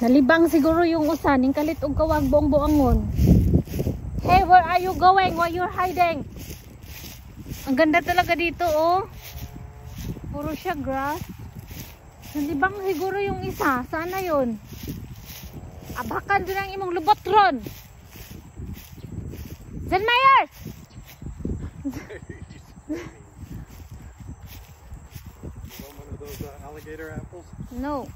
Nalibang siguro yung usa ning kalit og kawag buong-buangon. Hey, where are you going? Why you're hiding? Ang ganda talaga dito, oh. Puro siya grass. Nalibang siguro yung isa. Sana yun? Abakan din ang imong lubot ron. Zenmayer! One of those alligator apples? No.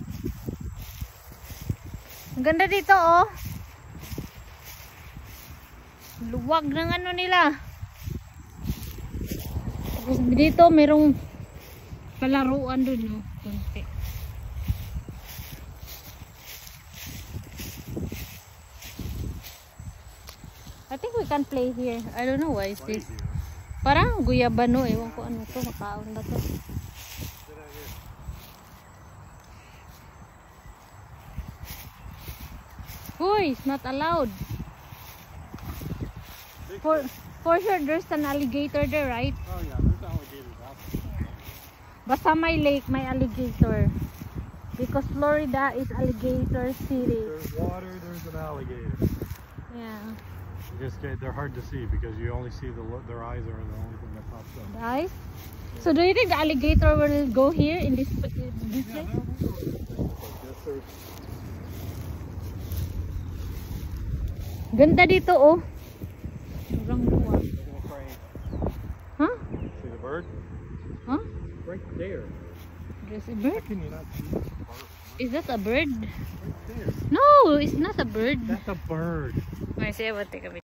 Ang ganda dito, oh. Luwag ng ano nila. Tapos dito merong palaruan dun, no? Kunti. I think we can play here. I don't know why is this. Parang guyabano, ewan ko ano to, makaon ba to. Hoy, it's not allowed. For sure there's an alligator there, right? Oh yeah, there's alligators out there. Basta may lake, may alligator. Because Florida is alligator city. There's water, there's an alligator. Yeah. They're hard to see because you only see their eyes are the only thing that pops up. The eyes? So do you think the alligator will go here in this place? Ganda dito, oh. Sobrang luwag. Huh? See the bird? Huh? Right there. There's a bird? How can you not see the bird? Is that a bird? Right there. No, it's not a bird. That's a bird. May siya, ba't